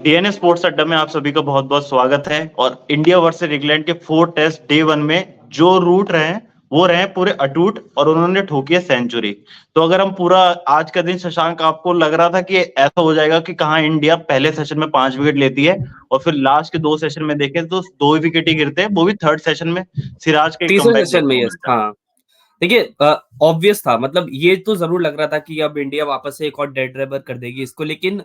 DNA sports अड्डा में आप सभी का बहुत बहुत स्वागत है। और इंडिया वर्सेस इंग्लैंड के 4 टेस्ट डे 1 में जो रूट रहे हैं वो रहे पूरे अटूट और उन्होंने ठोकी है सेंचुरी। तो अगर हम पूरा आज का दिन, शशांक, आपको लग रहा था कि ऐसा हो जाएगा कि कहाँ इंडिया पहले सेशन में 5 विकेट लेती है और फिर लास्ट के 2 सेशन में देखें तो 2 विकेट ही गिरते हैं, वो भी थर्ड सेशन में सिराज के तीसरे कमबैक सेशन में। देखने को यस, मिलता है। हाँ। देखिए, ऑब्वियस था, मतलब ये तो जरूर लग रहा था कि अब इंडिया वापस से एक और डेड रबर कर देगी इसको, लेकिन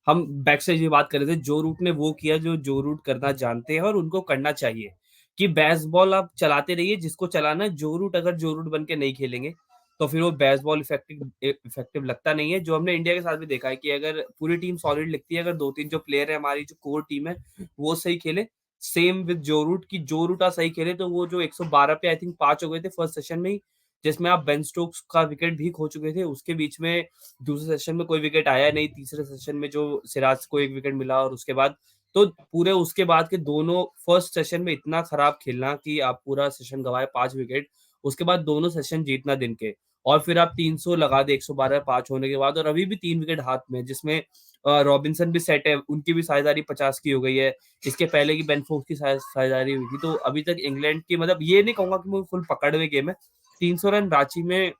हम बैक से ये बात कर रहे थे, जो रूट ने वो किया जो जो रूट करना जानते हैं और उनको करना चाहिए कि बेसबॉल आप चलाते रहिए, जिसको चलाना है। जो रूट अगर जो रूट बन के नहीं खेलेंगे तो फिर वो बेसबॉल इफेक्टिव लगता नहीं है। जो हमने इंडिया के साथ भी देखा है कि अगर पूरी टीम सॉलिड लिखती है, अगर 2-3 जो प्लेयर है, हमारी जो कोर टीम है, वो सही खेले, सेम विद जो रूट की, जो रूट आप सही खेले तो वो जो 112 पे आई थिंक 5 हो गए थे फर्स्ट सेशन में ही, जिसमें आप बेन स्टोक्स का विकेट भी खो चुके थे। उसके बीच में दूसरे सेशन में कोई विकेट आया नहीं, तीसरे सेशन में जो सिराज को एक विकेट मिला, और उसके बाद तो पूरे उसके बाद के दोनों फर्स्ट सेशन में इतना खराब खेलना कि आप पूरा सेशन गवाए 5 विकेट, उसके बाद दोनों सेशन जीतना दिन के, और फिर आप 300 लगा दे 112 5 होने के बाद, और अभी भी 3 विकेट हाथ में, जिसमें रॉबिन्सन भी सेट है, उनकी भी साझेदारी 50 की हो गई है। इसके पहले की बेन फोक्स की साझेदारी हुई थी। तो अभी तक इंग्लैंड की, मतलब ये नहीं कहूंगा कि वो फुल पकड़ में गेम है। 300 रन रांची में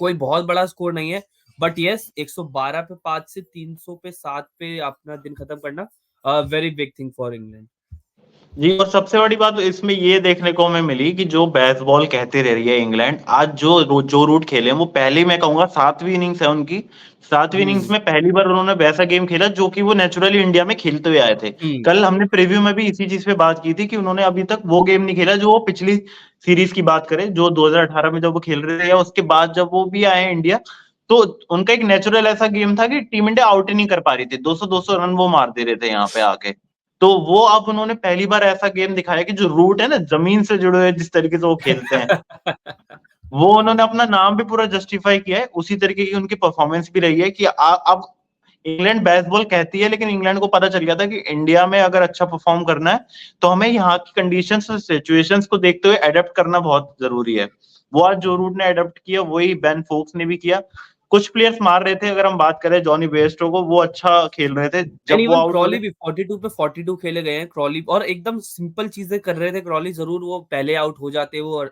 कोई बहुत बड़ा स्कोर नहीं है, बट यस 112 पे 5 से 300 पे 7 पे अपना दिन खत्म करना, very big thing for England. जी, और सबसे बड़ी बात इसमें ये देखने को हमें मिली कि जो बेसबॉल कहते रह रही है इंग्लैंड, आज जो रूट खेले हैं वो पहले, मैं कहूंगा 7वीं इनिंग्स है उनकी। 7वीं इनिंग्स में पहली बार उन्होंने वैसा गेम खेला जो कि वो नेचुरली इंडिया में खेलते हुए आए थे। कल हमने प्रीव्यू में भी इसी चीज पे बात की थी कि उन्होंने अभी तक वो गेम नहीं खेला जो वो पिछली सीरीज की बात करें, जो 2018 में जब वो खेल रहे थे या उसके बाद जब वो भी आए इंडिया। तो उनका एक नेचुरल ऐसा गेम था कि टीम इंडिया आउट ही नहीं कर पा रही थी, 200-200 रन वो मार दे रहे थे यहाँ पे आके। तो वो अब उन्होंने पहली बार ऐसा गेम दिखाया कि जो रूट है ना, जमीन से जुड़े हुए जिस तरीके से वो खेलते हैं, वो उन्होंने अपना नाम भी पूरा जस्टिफाई किया है। उसी तरीके की उनकी परफॉर्मेंस भी रही है कि अब इंग्लैंड बेसबॉल कहती है, लेकिन इंग्लैंड को पता चल गया था कि इंडिया में अगर अच्छा परफॉर्म करना है तो हमें यहाँ की कंडीशंस और सिचुएशंस को देखते हुए अडेप्ट करना बहुत जरूरी है। वो आज जो रूट ने अडेप्ट किया वही बेन फोक्स ने भी किया। कुछ प्लेयर्स मार रहे थे, अगर हम बात करें जॉनी बेयरस्टो को, वो अच्छा खेल रहे थे। एंड जब वो इवन आउट हो क्रॉली रहे, भी 42 पे 42 खेले गए हैं क्रॉली, और एकदम सिंपल चीजें कर रहे थे क्रॉली। जरूर वो पहले आउट हो जाते, वो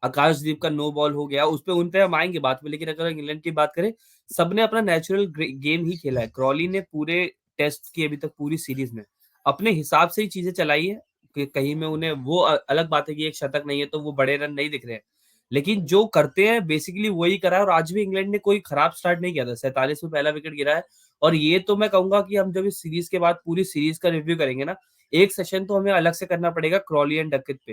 आकाशदीप का नो बॉल हो गया, उस पे उन पे हम आएंगे बात में, लेकिन अगर इंग्लैंड की बात करें, सबने अपना नेचुरल गेम ही खेला है। क्रॉली ने पूरे टेस्ट की अभी तक पूरी सीरीज में अपने हिसाब से ही चीजें चलाई है, कि कहीं में उन्हें वो अलग बात है कि एक शतक नहीं है तो वो बड़े रन नहीं दिख रहे हैं, लेकिन जो करते हैं बेसिकली वही करा है। और आज भी इंग्लैंड ने कोई खराब स्टार्ट नहीं किया था, 47 में पहला विकेट गिरा है। और ये तो मैं कहूंगा कि हम जब इस सीरीज के बाद पूरी सीरीज का रिव्यू करेंगे ना, एक सेशन तो हमें अलग से करना पड़ेगा क्रॉली एंड डकेट पे,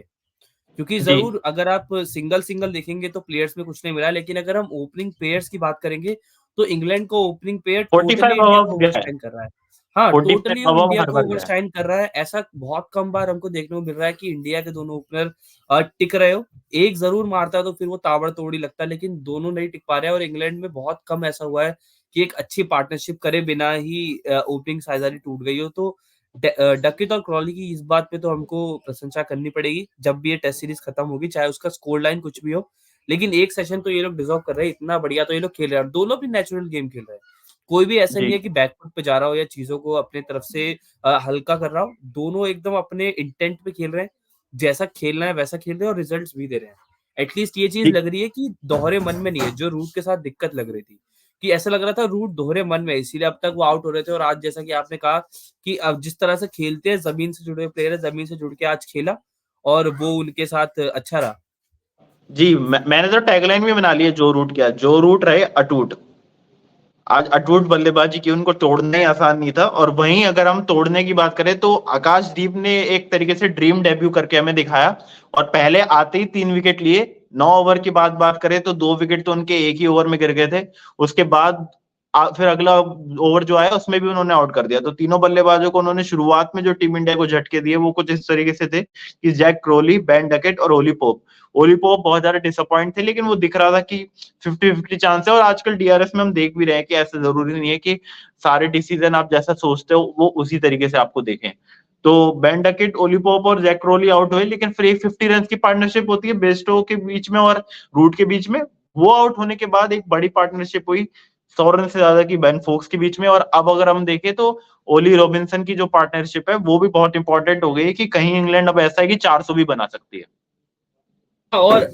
क्योंकि जी, जरूर अगर आप सिंगल सिंगल देखेंगे तो प्लेयर्स में कुछ नहीं मिला, लेकिन अगर हम ओपनिंग पेयर्स की बात करेंगे तो इंग्लैंड को opening pair totally 45 India over को हो गया है। ओवरशाइन कर रहा है। हाँ, 45 टोटली वो ओवर इंडिया हर को बार गया है। ओवरशाइन कर रहा है। ऐसा बहुत कम बार हमको देखने को मिल रहा है कि इंडिया के दोनों ओपनर टिक रहे हो। एक जरूर मारता है तो फिर वो ताबड़तोड़ ही लगता है, लेकिन दोनों नहीं टिक पा रहे हैं। और इंग्लैंड में बहुत कम ऐसा हुआ है कि एक अच्छी पार्टनरशिप करे बिना ही ओपनिंग साझेदारी टूट गई हो। तो डकिट और क्रॉली की इस बात पे तो हमको प्रशंसा करनी पड़ेगी जब भी ये टेस्ट सीरीज खत्म होगी, चाहे उसका स्कोर लाइन कुछ भी हो। लेकिन एक सेशन तो ये लोग डिजर्व कर रहे हैं, इतना बढ़िया तो ये लोग खेल रहे हैं, दोनों भी नेचुरल गेम खेल रहे हैं। कोई भी ऐसा नहीं जी, है कि बैकफुट पे जा रहा हो या चीजों को अपने तरफ से हल्का कर रहा हो। दोनों एकदम अपने इंटेंट पे खेल रहे हैं, जैसा खेलना है वैसा खेल रहे हैं, और रिजल्ट्स भी दे रहे हैं। एटलीस्ट ये चीज जी, लग रही है कि दोहरे मन में नहीं है, जो रूट के साथ दिक्कत लग रही थी, कि ऐसा लग रहा था रूट दोहरे मन में है, इसीलिए अब तक वो आउट हो रहे थे। और आज जैसा कि आपने कहा कि अब जिस तरह से खेलते हैं, जमीन से जुड़े हुए प्लेयर है, जमीन से जुड़ के आज खेला और वो उनके साथ अच्छा रहा। जी, मैंने तो टैगलाइन भी बना ली है, जो रूट क्या, जो रूट रहे अटूट। आज अटूट बल्लेबाजी की, उनको तोड़ना ही आसान नहीं था। और वहीं अगर हम तोड़ने की बात करें तो आकाशदीप ने एक तरीके से ड्रीम डेब्यू करके हमें दिखाया। और पहले आते ही 3 विकेट लिए। 9 ओवर की बात करें तो 2 विकेट तो उनके एक ही ओवर में गिर गए थे। उसके बाद फिर अगला ओवर जो आया उसमें भी उन्होंने आउट कर दिया। तो तीनों बल्लेबाजों को उन्होंने शुरुआत में जो टीम इंडिया को झटके दिए वो कुछ इस तरीके से थे कि जैक क्रोली, बेन डकेट और ओली पोप। ओली पोप बहुत ज्यादा डिसअपॉइंट थे, लेकिन वो दिख रहा था कि 50-50 चांस है। और आजकल डीआरएस में हम देख भी रहे हैं कि ऐसा जरूरी नहीं है कि सारे डिसीजन आप जैसा सोचते हो वो उसी तरीके से आपको देखें। तो बेन डकेट, ओली पोप और जैक क्रोली आउट हुए, लेकिन फिर एक 50 रन की पार्टनरशिप होती है बेस्टो के बीच में और रूट के बीच में। वो आउट होने के बाद एक बड़ी पार्टनरशिप हुई 100 रन से ज्यादा की बेन फोक्स के बीच में। और अब अगर हम देखें तो ओली रॉबिन्सन की जो पार्टनरशिप है वो भी बहुत इंपॉर्टेंट हो गई कि कहीं इंग्लैंड अब ऐसा है कि 400 भी बना सकती है। और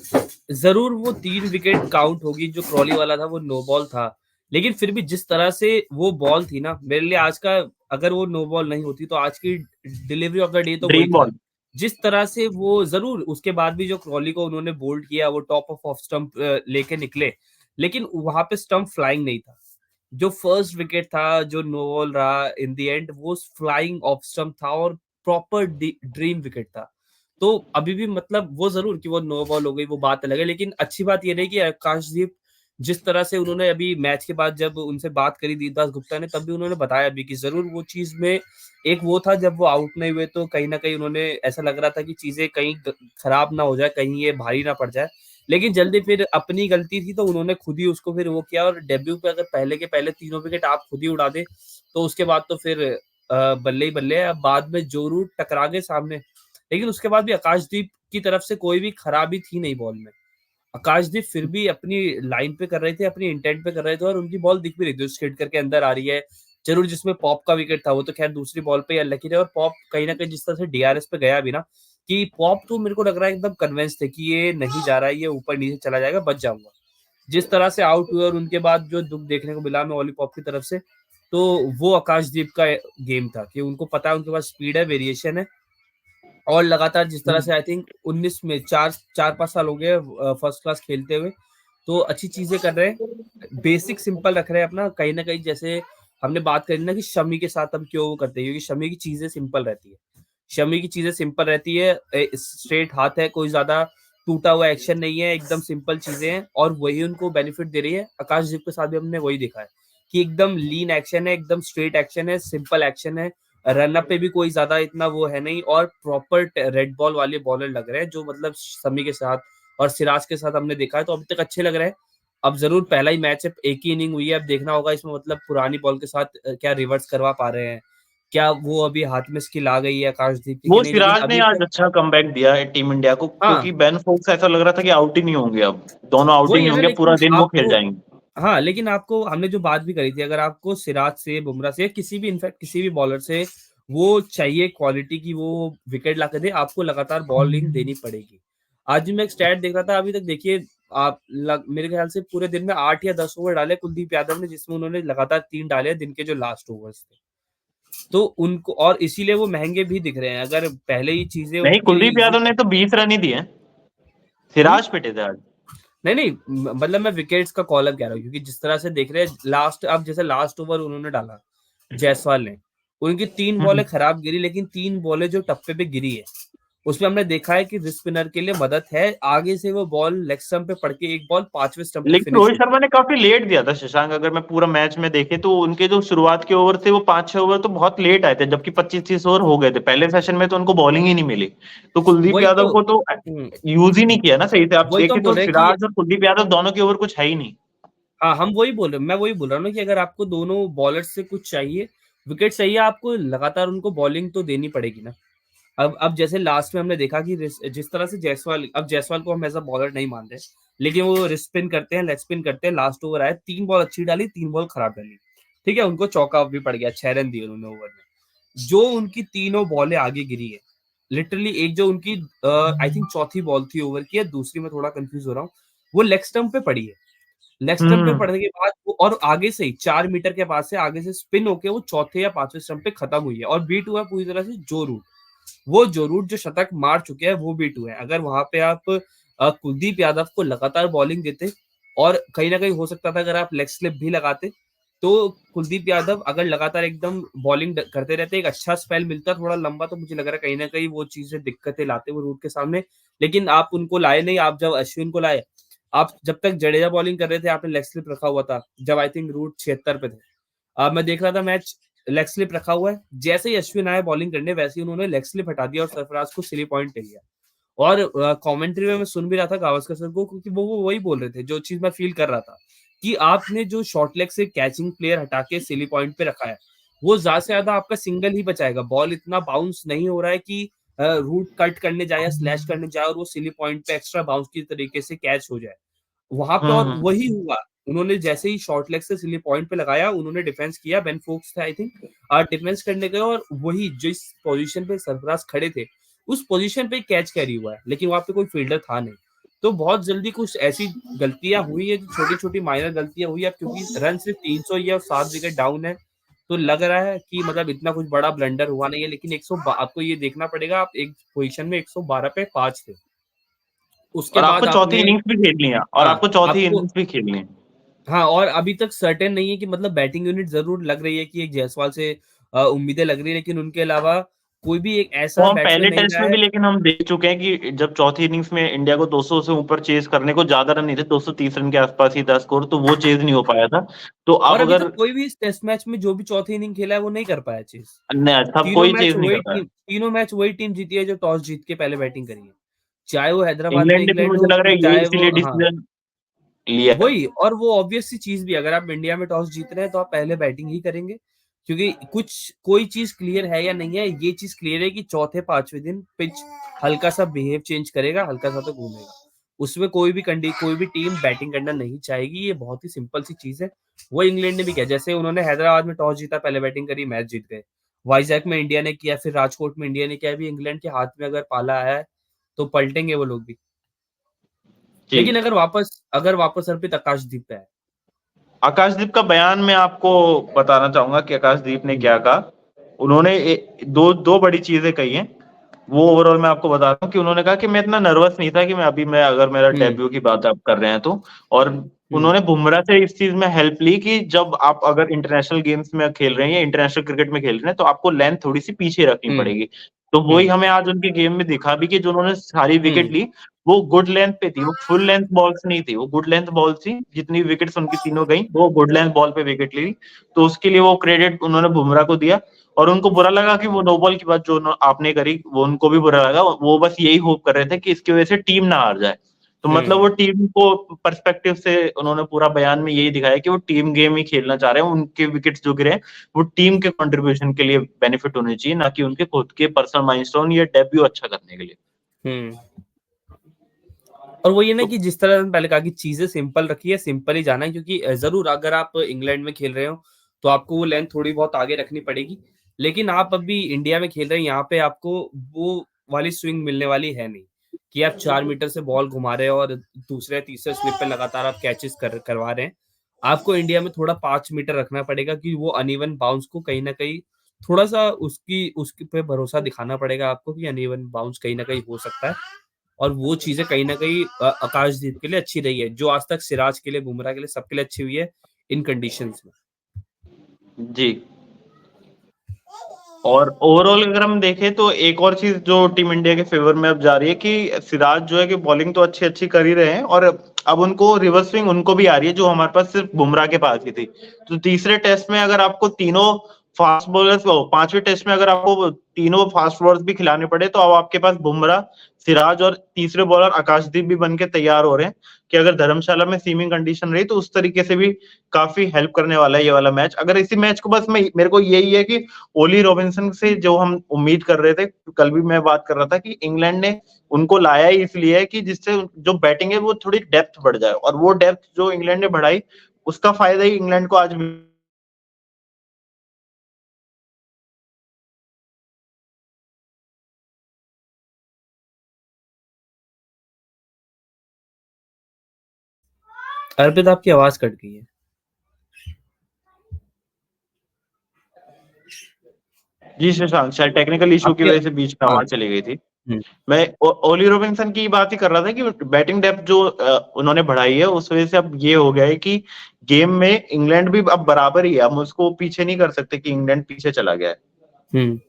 जरूर वो 3 विकेट काउंट होगी, जो क्रॉली वाला था वो नो बॉल था, लेकिन फिर भी जिस तरह से वो बॉल थी ना, मेरे लिए आज का, अगर वो नो बॉल नहीं होती तो आज की डिलीवरी ऑफ द डे तो वही ड्रीम था। बॉल। जिस तरह से वो, जरूर उसके बाद भी जो क्रॉली को उन्होंने बोल्ड किया, वो टॉप ऑफ स्टंप लेके निकले, लेकिन वहां पे स्टंप फ्लाइंग नहीं था। जो फर्स्ट विकेट था, जो नो बॉल रहा इन द एंड, वो फ्लाइंग ऑफ स्टंप था और प्रॉपर ड्रीम विकेट था। तो अभी भी मतलब वो जरूर कि वो नो बॉल हो गई, वो बात अलग है, लेकिन अच्छी बात ये रही कि आकाशदीप, जिस तरह से उन्होंने अभी मैच के बाद जब उनसे बात करी दीपदास गुप्ता ने, तब भी उन्होंने बताया भी कि जरूर वो चीज में एक वो था, जब वो आउट नहीं हुए तो कहीं ना कहीं उन्होंने ऐसा लग रहा था कि चीजें कहीं खराब ना हो जाए, कहीं ये भारी ना पड़ जाए, लेकिन जल्दी फिर अपनी गलती थी तो उन्होंने खुद ही उसको फिर वो किया। और डेब्यू पे अगर पहले के पहले तीनों विकेट आप खुद ही उड़ा दे, तो उसके बाद तो फिर बल्ले ही बल्ले है। अब बाद में जो रूट टकरा गए सामने, लेकिन उसके बाद भी आकाशदीप की तरफ से कोई भी खराबी थी नहीं बॉल में। आकाशदीप फिर भी अपनी लाइन पे कर रहे थे, अपनी इंटेंट पे कर रहे थे, और उनकी बॉल दिख भी रही थी, स्किड करके अंदर आ रही है। जरूर जिसमें पॉप का विकेट था, वो तो खैर दूसरी बॉल पे अनलकी रहे, और पॉप कहीं ना कहीं जिस तरह से डीआरएस पे गया भी ना, कि पॉप तो मेरे को लग रहा है एकदम कन्विंस थे कि ये नहीं जा रहा है, ये ऊपर नीचे चला जाएगा, बच जाऊंगा। जिस तरह से आउट हुए और उनके बाद जो दुख देखने को मिला हमें ओली पॉप की तरफ से, तो वो आकाशदीप का गेम था कि उनको पता है उनके पास स्पीड है, वेरिएशन है, और लगातार जिस तरह से आई थिंक 19 में 4-5 साल हो गए फर्स्ट क्लास खेलते हुए, तो अच्छी चीजें कर रहे हैं, बेसिक सिंपल रख रहे हैं अपना। कहीं ना कहीं जैसे हमने बात करी ना कि शमी के साथ हम क्यों वो करते हैं, क्योंकि शमी की चीजें सिंपल रहती है। शमी की चीजें सिंपल रहती है, स्ट्रेट हाथ है, कोई ज्यादा टूटा हुआ एक्शन नहीं है, एकदम सिंपल चीजें हैं, और वही उनको बेनिफिट दे रही है। आकाशदीप के साथ भी हमने वही देखा है कि एकदम लीन एक्शन है, एकदम स्ट्रेट एक्शन है, सिंपल एक्शन है, रन अप पे भी कोई ज्यादा इतना वो है नहीं, और प्रॉपर रेड बॉल वाले बॉलर लग रहे हैं, जो मतलब शमी के साथ और सिराज के साथ हमने देखा है, तो अभी तक अच्छे लग रहे हैं। अब जरूर पहला ही मैच है, एक ही इनिंग हुई है, अब देखना होगा इसमें मतलब पुरानी बॉल के साथ क्या रिवर्स करवा पा रहे हैं, क्या वो अभी हाथ में स्किल आ गई है आकाशदीप की कि वो नहीं, लेकिन सिराज ने अभी आज तक। अच्छा कमबैक दिया है टीम इंडिया को, हाँ, क्योंकि बेन फोक्स ऐसा लग रहा था कि आउट ही नहीं होंगे, अब दोनों आउट ही वही नहीं है ना, होंगे, पूरा लेकिन दिन वो खेल आपको, जाएंगे। हाँ, लेकिन आपको हमने जो बात भी करी थी, अगर आपको सिराज से, बुमराह से, किसी भी इनफैक्ट किसी भी बॉलर से वो चाहिए क्वालिटी की, वो विकेट ला कर दे, आपको लगातार बॉलिंग देनी पड़ेगी। आज भी मैं एक स्टैट देख रहा था, अभी तक देखिए आप मेरे ख्याल से पूरे दिन में 8 या 10 ओवर डाले कुलदीप यादव ने, जिसमें उन्होंने लगातार 3 डाले दिन के जो लास्ट ओवर्स थे। तो उनको, और इसीलिए वो महंगे भी दिख रहे हैं, अगर पहले ही चीजें नहीं, उनके लिए कुलदीप इजी। यादव ने तो 20 रन ही दिए। हम्म, सिराज पिटे थे आज। नहीं नहीं, मतलब मैं विकेट्स का कॉलम कह रहा हूँ, क्योंकि जिस तरह से देख रहे हैं लास्ट, अब जैसे लास्ट ओवर उन्होंने डाला जायसवाल ने, उनकी 3 बॉलें हम्म। खराब गिरी, लेकिन 3 बॉलें जो टप्पे पे गिरी है, उसमें हमने देखा है कि रिस्ट स्पिनर के लिए मदद है, आगे से वो बॉल लेग स्टंप पे पड़ के एक बॉल 5वें स्टंप पे लेकिन फिनिश रोहित हुई। शर्मा ने काफी लेट दिया था शशांक, अगर मैं पूरा मैच में देखे तो उनके जो शुरुआत के ओवर थे वो 5-6 ओवर तो बहुत लेट आए थे, जबकि 25-30 ओवर हो गए थे पहले सेशन में, तो उनको बॉलिंग ही नहीं मिली। तो कुलदीप वही यादव तो, को तो हम्म, यूज ही नहीं किया ना सही से। आप वही तो देखें हम तो बोल रहे हैं कि, सिराज और कुलदीप यादव दोनों के ओवर कुछ है ही नहीं। हाँ, हम वही बोल रहे हैं, मैं वही बोल रहा हूँ ना कि अगर आपको दोनों बॉलर्स से कुछ चाहिए, विकेट चाहिए, आपको लगातार उनको बॉलिंग तो देनी पड़ेगी ना। अब जैसे लास्ट में हमने देखा कि जिस तरह से जायसवाल, अब जायसवाल को हम एज अ बॉलर नहीं मानते, लेकिन वो रिस्ट स्पिन करते हैं, लेग स्पिन करते हैं, लास्ट ओवर आए, 3 बॉल अच्छी डाली, 3 बॉल खराब डाली, ठीक है, उनको चौका भी पड़ गया, 6 रन दिए उन्होंने ओवर में। जो उनकी तीनों बॉलें आगे गिरी है, लिटरली एक जो उनकी आई थिंक चौथी बॉल थी ओवर की, या दूसरी में थोड़ा कंफ्यूज हो रहा हूँ, वो लेग स्टंप पे पड़ी है। लेग स्टंप पे हम्म। पड़ने के बाद और आगे से ही 4 मीटर के पास से आगे से स्पिन होके वो चौथे या 5वें स्टंप पे खत्म हुई है, और बीट हुआ है पूरी तरह से जो रूट, वो जो रूट जो शतक मार चुके हैं वो बीट हुए हैं। अगर वहां पे आप कुलदीप यादव को लगातार बॉलिंग देते, और कहीं ना कहीं हो सकता था अगर आप लेग स्लिप भी लगाते, तो कुलदीप यादव अगर लगातार एकदम बॉलिंग करते रहते, एक अच्छा स्पेल मिलता थोड़ा लंबा, तो मुझे लग रहा है कहीं ना कहीं वो चीजें दिक्कतें लाते वो रूट के सामने। लेकिन आप उनको लाए नहीं, आप जब अश्विन को लाए, आप जब तक जडेजा बॉलिंग कर रहे थे आपने लेग स्लिप रखा हुआ था, जब आई थिंक रूट 76 पे थे। अब मैं देख रहा था मैच, लेग स्लिप रखा हुआ है, जैसे ही अश्विन आए बॉलिंग करने, वैसे ही उन्होंने लेग स्लिप हटा दिया और सरफराज को सिली पॉइंट ले लिया। और कमेंट्री में मैं सुन भी रहा था गावस्कर सर को, क्योंकि वो वही बोल रहे थे जो चीज मैं फील कर रहा था, कि आपने जो शॉर्ट लेग से कैचिंग प्लेयर हटा के सिली पॉइंट पे रखा है, वो ज़्यादा से ज़्यादा आपका सिंगल ही बचाएगा। बॉल इतना बाउंस नहीं हो रहा है कि रूट कट करने जाए या स्लैश करने जाए और वो सिली पॉइंट पे एक्स्ट्रा बाउंस की तरीके से कैच हो जाए। वहाँ पे और हम्म। वही हुआ। उन्होंने जैसे ही शॉर्ट लेग से सिली पॉइंट पे लगाया, उन्होंने डिफेंस किया, बेन फोक्स थे आई थिंक, डिफेंस करने गए और वही जिस पोज़ीशन पे सरफराज खड़े थे, उस पोज़ीशन पे कैच कैरी हुआ है, लेकिन वहाँ पे कोई फील्डर था नहीं। तो बहुत जल्दी कुछ ऐसी गलतियाँ हुई है, जो छोटी-छोटी माइनर गलतियाँ हुई है। अब क्योंकि रन सिर्फ 300 ही है और 7 विकेट डाउन है, तो लग रहा है कि मतलब इतना कुछ बड़ा ब्लंडर हुआ नहीं है, लेकिन 100 बा आपको ये देखना पड़ेगा, आप एक पोज़ीशन में 112 पे 5 थे। उसके और आपको बाद चौथी आपने इनिंग्स भी खेलनी है, और हाँ, आपको चौथी आपको इनिंग्स भी खेलनी है। हाँ, और अभी तक सर्टेन नहीं है कि मतलब बैटिंग यूनिट ज़रूर लग रही है कि एक जायसवाल से उम्मीदें लग रही है, लेकिन उनके अलावा कोई भी एक वो ऐसा हम बैट्समैन पहले नहीं टेस्ट रहा में भी है। लेकिन हम देख चुके हैं कि जब चौथी इनिंग्स में इंडिया को 200 से ऊपर चेज करने को ज्यादा रन नहीं थे, 230 रन के आसपास ही था स्कोर, तो वो चेज नहीं हो पाया था। तो और अब अभी तक अगर कोई भी इस टेस्ट मैच में जो भी चौथी इनिंग खेला है, वो नहीं कर पाया चीज़। सब कोई चेज नहीं करता है। तीनों मैच वही टीम जीती है जो टॉस जीत के पहले बैटिंग करी है। चाहे वो हैदराबाद में इंग्लैंड ने भी इंग्लैंड मुझे हो, लग रहा है यही चाहे वो इसीलिए हाँ। डिसीजन लिया है। वही, और वो ऑब्वियस सी चीज़ भी, अगर आप इंडिया में टॉस जीत रहे हैं तो आप पहले बैटिंग ही करेंगे, क्योंकि कुछ कोई चीज़ क्लियर है या नहीं है, ये चीज़ क्लियर है कि चौथे 5वें दिन पिच हल्का-सा बिहेव चेंज करेगा, हल्का-सा तो घूमेगा। उसमें कोई भी टीम बैटिंग करना नहीं चाहेगी, ये बहुत ही सिंपल सी चीज़ है। वो इंग्लैंड ने भी किया, जैसे उन्होंने हैदराबाद में टॉस जीता, पहले बैटिंग करी, मैच जीत गए। वाइज़ैक में इंडिया ने किया, फिर राजकोट में इंडिया ने किया, अभी इंग्लैंड के हाथ में अगर पाला आया है, तो पलटेंगे वो लोग भी। जी। लेकिन अगर वापस अर्पित आकाशदीप पे आए। आकाशदीप का बयान मैं आपको बताना चाहूंगा कि आकाशदीप ने हुँ, क्या कहा। उन्होंने दो दो बड़ी चीजें कही हैं। वो ओवरऑल मैं आपको बता रहा हूँ कि उन्होंने कहा कि मैं इतना नर्वस नहीं था कि मैं अगर मेरा हुँ, डेब्यू की बात आप कर रहे हैं तो। और हुँ, उन्होंने बुमराह से इस चीज में हेल्प ली कि जब आप अगर इंटरनेशनल गेम्स में खेल रहे हैं या इंटरनेशनल क्रिकेट में खेल रहे हैं तो आपको लेंथ थोड़ी सी पीछे रखनी हुँ, पड़ेगी। तो वही हुँ, हमें आज उनके गेम में दिखा भी कि जो उन्होंने सारी विकेट हुँ, ली, वो गुड लेंथ पे थी, वो फुल लेंथ बॉल्स नहीं थी, वो गुड लेंथ बॉल थी। जितनी विकेट्स उनकी तीनों गई वो गुड लेंथ बॉल पे विकेट ली। तो उसके लिए वो क्रेडिट उन्होंने बुमराह को दिया। और उनको बुरा लगा कि वो नो बॉल की बात जो आपने करी, वो उनको भी बुरा लगा। वो बस यही होप कर रहे थे कि इसकी वजह से टीम ना हार जाए। तो मतलब हुँ, वो टीम को पर्सपेक्टिव से उन्होंने पूरा बयान में यही दिखाया कि वो टीम गेम ही खेलना चाह रहे हैं। उनके विकेट्स जो गिरे वो टीम के कंट्रीब्यूशन के लिए बेनिफिट होने चाहिए, ना कि उनके खुद के पर्सनल माइलस्टोन या डेब्यू अच्छा करने के लिए। हुँ। और वो ये ना तो कि जिस तरह मैंने पहले कहा कि चीज़ें सिंपल रखिए, सिंपल ही जाना है, क्योंकि ज़रूर अगर आप इंग्लैंड में खेल रहे हो, तो आपको वो लेंथ थोड़ी बहुत आगे रखनी पड़ेगी। लेकिन आप अभी इंडिया में खेल रहे हैं, यहाँ पे आपको वो वाली स्विंग मिलने वाली है नहीं, कि आप 4 मीटर से बॉल घुमा रहे हो और दूसरे, तीसरे स्लिप पे लगातार आप कैचेज़ करवा रहे हैं। आपको इंडिया में थोड़ा 5 मीटर रखना पड़ेगा कि वो अनइवन बाउंस को कहीं न कहीं थोड़ा-सा उसकी पे भरोसा दिखाना पड़ेगा आपको कि अनइवन बाउंस कहीं न कहीं हो सकता है। और वो चीज़ें कहीं न कहीं आकाशदीप के लिए अच्छी रही है, जो आज तक सिराज के लिए, बुमराह के लिए, सबके लिए अच्छी हुई है इन कंडीशंस में। जी। और ओवरऑल अगर हम देखें तो एक और चीज जो टीम इंडिया के फेवर में अब जा रही है कि सिराज जो है कि बॉलिंग तो अच्छी अच्छी कर ही रहे हैं, और अब उनको रिवर्स स्विंग उनको भी आ रही है जो हमारे पास सिर्फ बुमराह के पास ही थी। तो तीसरे टेस्ट में अगर आपको तीनों फास्ट बॉलर्स, पांचवें टेस्ट में अगर आपको तीनों फास्ट बॉलर्स भी खिलाने पड़े, तो अब आपके पास बुमराह, सिराज और तीसरे बॉलर आकाशदीप भी बन के तैयार हो रहे हैं कि अगर धर्मशाला में सीमिंग कंडीशन रही तो उस तरीके से भी काफी हेल्प करने वाला है ये वाला मैच। अगर इसी मैच को बस मैं मेरे को यही है कि ओली रॉबिन्सन से जो हम उम्मीद कर रहे थे, कल भी मैं बात कर रहा था कि इंग्लैंड ने उनको लाया ही इसलिए है कि जिससे जो बैटिंग है वो थोड़ी डेप्थ बढ़ जाए, और वो डेप्थ जो इंग्लैंड ने बढ़ाई उसका फायदा ही इंग्लैंड को आज अर्पित, आपकी आवाज़ कट गई है। जी शशांक, शायद टेक्निकल इशू की आपकी वजह से बीच में हाँ, आवाज चली गई थी। हुँ, मैं ओली रॉबिन्सन की बात ही कर रहा था कि बैटिंग डेप्थ जो उन्होंने बढ़ाई है उस वजह से अब ये हो गया है कि गेम में इंग्लैंड भी अब बराबर ही है। हम उसको पीछे नहीं कर सकते कि इंग्लैंड पीछे चला गया है। हुँ।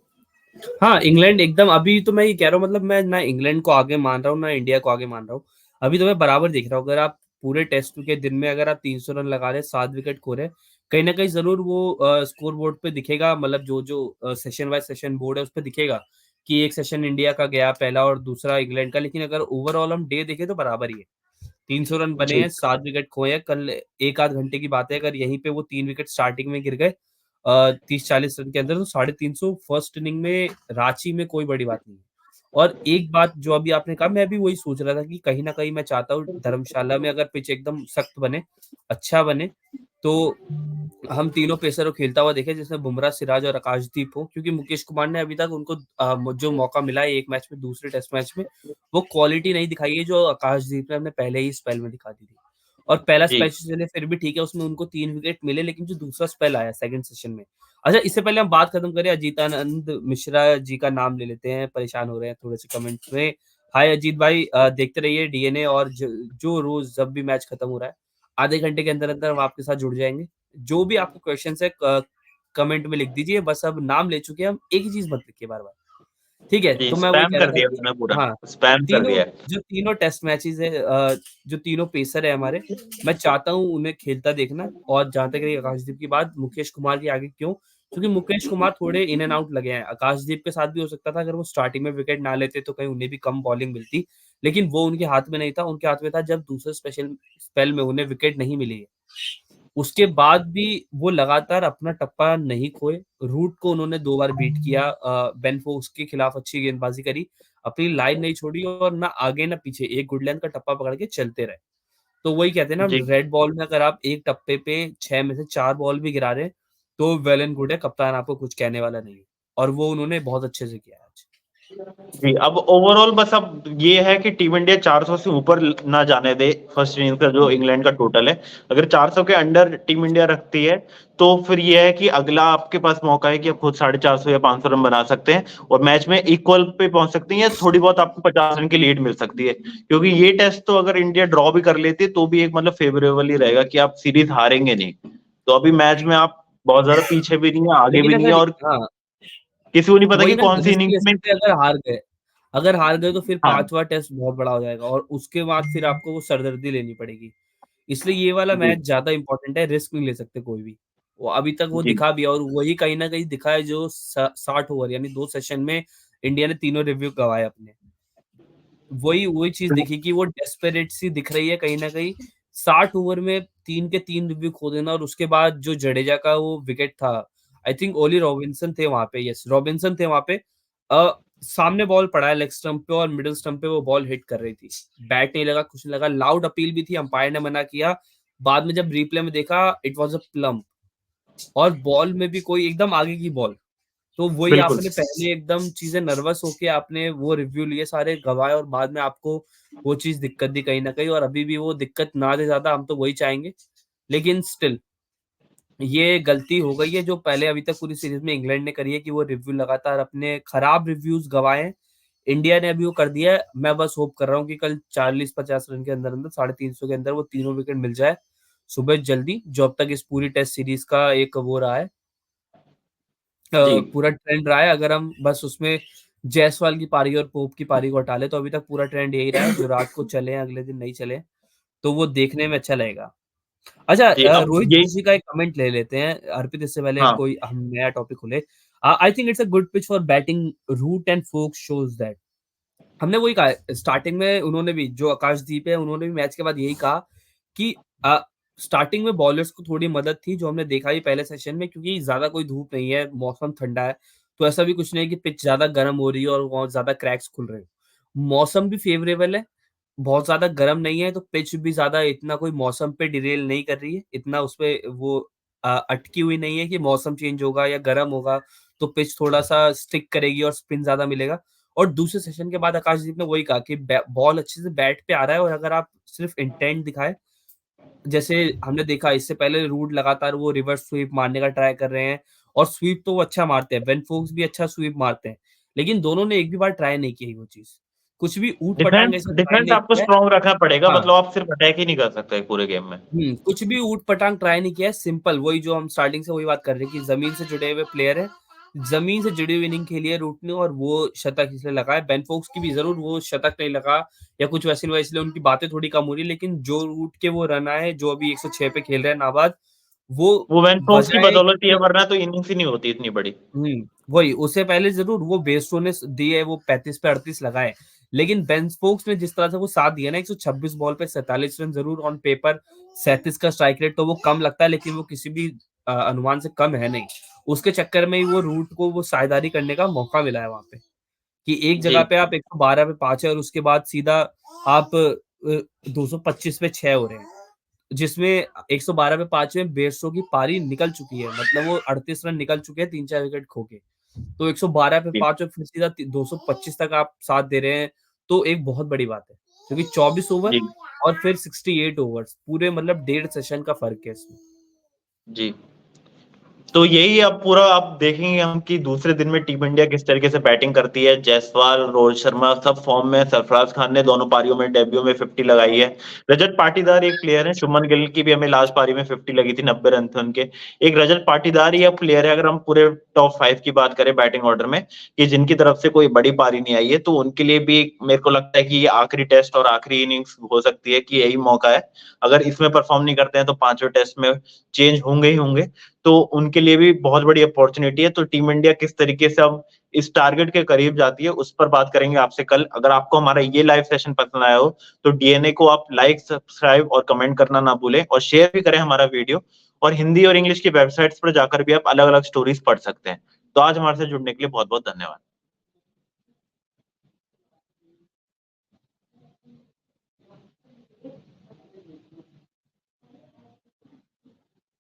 हाँ, इंग्लैंड एकदम, अभी तो मैं ये कह रहा हूँ, मतलब मैं ना इंग्लैंड को आगे मान रहा हूँ, ना इंडिया को आगे मान रहा हूँ। अभी तो मैं बराबर देख रहा हूँ। अगर आप पूरे टेस्ट के दिन में अगर आप 300 रन लगा रहे हैं, 7 विकेट खो रहे हैं, कहीं न कहीं ज़रूर वो स्कोर बोर्ड पे दिखेगा, मतलब जो सेशन वाइज़ सेशन बोर्ड है, उसपे दिखेगा कि एक सेशन इंडिया का गया पहला और दूसरा इंग्लैंड का। लेकिन अगर ओवरऑल हम डे देखें तो बराबर ही है। 300 रन बने जी। हैं, 7 विकेट खोए हैं। कल 1 आध घंटे की बात है, अगर यहीं पे वो 3 विकेट स्टार्टिंग में गिर गए, 30-40 रन के अंदर, तो 350 फर्स्ट इनिंग में रांची में कोई बड़ी बात नहीं है। और एक बात जो अभी आपने कहा, मैं भी वही सोच रहा था कि कहीं न कहीं मैं चाहता हूँ धर्मशाला में अगर पिच एकदम सख्त बने, अच्छा बने, तो हम तीनों पेसर को खेलता हुआ देखें, जिसमें बुमराह, सिराज और आकाशदीप हो, क्योंकि मुकेश कुमार ने अभी तक उनको जो मौका मिला है एक मैच में, दूसरे टेस्ट मैच में, वो क्वालिटी नहीं दिखाई है जो आकाशदीप ने अपने पहले ही स्पेल में दिखा दी थी। और पहला जी स्पेल चलिए फिर भी ठीक है, उसमें उनको 3 विकेट मिले, लेकिन जो दूसरा स्पेल आया सेकंड सेशन में, अच्छा इससे पहले हम बात खत्म करें, अजीतानंद मिश्रा जी का नाम ले लेते हैं, परेशान हो रहे हैं थोड़े से कमेंट्स में। हाय अजीत भाई, देखते रहिए डीएनए, और जो रोज जब भी मैच खत्म हो रहा है, आधे घंटे के अंदर अंदर हम आपके साथ जुड़ जाएंगे। जो भी आपके क्वेश्चंस है कमेंट में लिख दीजिए, बस अब नाम ले चुके हैं हम, एक ही चीज मत लिखिए बार बार। ठीक है, जी, तो मैं वही स्पैम कह रहा कर था दिया कि उन्होंने पूरा, हाँ, स्पैम कर तीनों दिया है। जो तीनों टेस्ट मैचेस है, जो तीनों पेसर है हमारे, मैं चाहता हूँ उन्हें खेलता देखना। और जहां तक रही आकाशदीप की बात, मुकेश कुमार की आगे क्यों, क्योंकि मुकेश कुमार थोड़े इन एंड आउट लगे हैं। आकाशदीप के साथ भी हो सकता था, अगर वो स्टार्टिंग में विकेट ना लेते तो कहीं उन्हें भी कम बॉलिंग मिलती, लेकिन वो उनके हाथ में नहीं था। उनके हाथ में था जब दूसरे स्पेशल स्पेल में उन्हें विकेट नहीं मिली है, उसके बाद भी वो लगातार अपना टप्पा नहीं खोए। रूट को उन्होंने 2 बार बीट किया, बेन फोक्स के खिलाफ अच्छी गेंदबाजी करी, अपनी लाइन नहीं छोड़ी और ना आगे ना पीछे, एक गुड लेंथ का टप्पा पकड़ के चलते रहे। तो वही कहते हैं ना, जी रेड बॉल में अगर आप एक टप्पे पे 6 में से 4 बॉल भी गिरा रहे हैं, तो वेल एंड गुड है, कप्तान आपको कुछ कहने वाला नहीं है। और वो उन्होंने बहुत अच्छे से किया है आज। जी, अब ओवरऑल बस अब ये है कि टीम इंडिया 400 से ऊपर ना जाने दे फर्स्ट इनिंग्स का जो इंग्लैंड का टोटल है। अगर 400 के अंडर टीम इंडिया रखती है तो फिर ये है कि अगला आपके पास मौका है कि आप खुद 450 या 500 रन बना सकते हैं और मैच में इक्वल पे पहुंच सकते हैं, या थोड़ी बहुत आपको 50 रन की लीड मिल सकती है। क्योंकि ये टेस्ट तो अगर इंडिया ड्रॉ भी कर लेती है तो भी एक मतलब फेवरेबल ही रहेगा कि आप सीरीज हारेंगे नहीं। तो अभी मैच में आप बहुत ज्यादा पीछे भी नहीं है, आगे भी लेकिन नहीं है, अगर और हाँ, किसी को नहीं पता वही कि ना, कौन सी रिस्क इनिंग्स ले में। सकते हैं अगर हार गए तो फिर हाँ 5वां टेस्ट बहुत बड़ा हो जाएगा और उसके बाद फिर आपको वो सरदर्दी लेनी पड़ेगी। इसलिए ये वाला जी मैच ज़्यादा इम्पोर्टेंट है, रिस्क नहीं ले सकते कोई भी। वो अभी तक वो जी दिखा भी है और वही कहीं न कहीं दिखा है जो स 60 ओवर यानी 2 सेशन में इंडिया ने तीनों रिव्यू गँवाए अपने। वही वही चीज़ दिखी कि वो डेस्परेट सी दिख रही है कहीं न कहीं। 60 ओवर में 3 के 3 रिव्यू खो देना और उसके बाद जो जडेजा का वो विकेट था, आई थिंक ओली रॉबिन्सन थे वहाँ पे, यस रॉबिन्सन थे वहाँ पे। सामने बॉल पड़ा है लेग स्टंप पे और मिडल स्टंप पे वो बॉल हिट कर रही थी। बैट नहीं लगा, कुछ नहीं लगा, लाउड अपील भी थी, अंपायर ने मना किया। बाद में जब रिप्ले में देखा, इट वाज़ अ प्लम्प और बॉल में भी कोई एकदम आगे की बॉल। तो वही बिल्कुल। आपने पहले एकदम चीज़ें नर्वस होके आपने वो रिव्यू लिए सारे गँवाए और बाद में आपको वो चीज़ दिक्कत दी कहीं न कहीं और अभी भी वो दिक्कत ना दे ज़्यादा, हम तो वही चाहेंगे। लेकिन स्टिल ये गलती हो गई है जो पहले अभी तक पूरी सीरीज़ में इंग्लैंड ने करी है कि वो रिव्यू लगातार अपने खराब रिव्यूज़ गँवाए हैं। इंडिया ने अभी वो कर दिया है। मैं बस होप कर रहा हूँ कि कल 40-50 रन के अंदर-अंदर 350 के अंदर वो तीनों विकेट मिल जाए, सुबह जल्दी, जो अब तक इस पूरी टेस्ट सीरीज़ का एक वो रहा है, जी पूरा ट्रेंड रहा है। अगर हम बस उसमें जायसवाल की पारी और पोप की पारी को हटा लें, तो अभी तक पूरा ट्रेंड यही रहा है, जो रात को चले हैं, अगले दिन नहीं चले, तो वो देखने में अच्छा लगेगा। अच्छा, जी अब रोहित ये। जोशी का एक कमेंट ले लेते हैं, अर्पित, इससे पहले हाँ कोई हम नया टॉपिक खोले। I think it's a good pitch for batting, Root and Foakes shows that. हमने वही कहा है, स्टार्टिंग में उन्होंने भी जो आकाशदीप है, उन्होंने भी मैच के बाद यही कहा कि स्टार्टिंग में बॉलर्स को थोड़ी मदद थी, जो हमने देखा ही पहले सेशन में, क्योंकि ज़्यादा कोई धूप नहीं है, मौसम ठंडा है, तो ऐसा भी कुछ नहीं है कि पिच ज़्यादा गर्म हो रही है और बहुत ज़्यादा क्रैक्स खुल रहे हैं। मौसम भी फेवरेबल है, बहुत ज़्यादा गर्म नहीं है, तो पिच भी ज़्यादा इतना कोई मौसम पे डिरेल नहीं कर रही है, इतना उसपे वो अटकी हुई नहीं है कि मौसम चेंज होगा या गर्म होगा, तो पिच थोड़ा-सा स्टिक करेगी और स्पिन ज़्यादा मिलेगा। और दूसरे सेशन के बाद आकाशदीप ने वही कहा कि बॉल अच्छे से बैट पे आ रहा है और अगर आप सिर्फ इंटेंट दिखाएं, जैसे हमने देखा इससे पहले रूट लगातार वो रिवर्स स्वीप मारने का ट्राई कर रहे हैं और स्वीप तो वो अच्छा मारते हैं, बेन फोक्स भी अच्छा स्वीप मारते हैं, लेकिन दोनों ने एक भी बार ट्राई नहीं की वो चीज, कुछ भी ऊट डिफेंस पटांग ऐसा ट्राई डिफेंस नहीं आपको किया है। स्ट्रांग रखना पड़ेगा, हाँ, मतलब आप सिर्फ अटैक ही नहीं कर सकते पूरे गेम में। कुछ भी ऊट-पटांग ट्राई नहीं किया है, सिंपल वही जो हम स्टार्टिंग से वही बात कर रहे हैं कि ज़मीन से जुड़े हुए प्लेयर हैं। ज़मीन से जुड़ी हुई इनिंग खेली है रूट ने और वो शतक इसलिए लगा है। बेन फोक्स की भी ज़रूर वो शतक नहीं लगा या कुछ वैसे न वैसे, इसलिए उनकी बातें थोड़ी कम हो रही है, लेकिन जो रूट के वो रन आए, जो अभी 106 पे खेल रहे हैं नाबाद, वो वो वैन फोक्स की वजह है बदौलत ही है, कि वरना तो इनिंग्स ही नहीं होती इतनी बड़ी। वही उससे पहले ज़रूर वो बेस्टो ने दिए, वो 35 पे 38 लगाए। लेकिन बेन स्टोक्स ने जिस तरह से वो साथ दिया ना, 126 बॉल पे 47 रन, ज़रूर ऑन पेपर 37 का स्ट्राइक रेट तो वो कम लगता है, लेकिन वो किसी भी अनुमान से कम है नहीं। उसके चक्कर में ही वो रूट को वो साझेदारी करने का मौका मिला है वहाँ पे, कि एक जी, जगह पे आप 112 पे 5 है और उसके बाद सीधा आप 225 पे 6 हो रहे हैं। जिसमें 112 पे 5 में बेयरस्टो की पारी निकल चुकी है, मतलब वो 38 रन निकल चुके हैं 3-4 विकेट खो के। तो 112 पे जी, 5 और फिर सीधा 225 तक आप साथ दे रहे हैं, तो एक बहुत बड़ी बात है। क्योंकि 24 ओवर जी, और फिर 68 ओवर्स पूरे मतलब डेढ़ सेशन का फ़र्क है इसमें। जी। तो यही अब पूरा आप देखेंगे हम कि दूसरे दिन में टीम इंडिया किस तरीके से बैटिंग करती है। जायसवाल, रोहित शर्मा सब फॉर्म में। सरफराज खान ने दोनों पारियों में डेब्यू में 50 लगाई है। रजत पाटीदार एक प्लेयर है। शुभमन गिल की भी हमें लास्ट पारी में 50 लगी थी, 90 रन थे उनके। एक रजत पाटीदार ही अब प्लेयर है, अगर हम पूरे टॉप 5 की बात करें बैटिंग ऑर्डर में, कि जिनकी तरफ से कोई बड़ी पारी नहीं आई है, तो उनके लिए भी मेरे को लगता है कि ये आखिरी टेस्ट और आखिरी इनिंग्स हो सकती है, कि यही मौका है। अगर इसमें परफॉर्म नहीं करते हैं तो पांचवें टेस्ट में चेंज होंगे ही होंगे। तो उनके लिए भी बहुत बड़ी अपॉर्चुनिटी है। तो टीम इंडिया किस तरीके से अब इस टारगेट के करीब जाती है, उस पर बात करेंगे आपसे कल। अगर आपको हमारा ये लाइव सेशन पसंद आया हो तो डीएनए को आप लाइक, सब्सक्राइब और कमेंट करना ना भूलें, और शेयर भी करें हमारा वीडियो। और हिंदी और इंग्लिश की वेबसाइट्स पर जाकर भी आप अलग अलग स्टोरीज पढ़ सकते हैं। तो आज हमारे से जुड़ने के लिए बहुत बहुत धन्यवाद।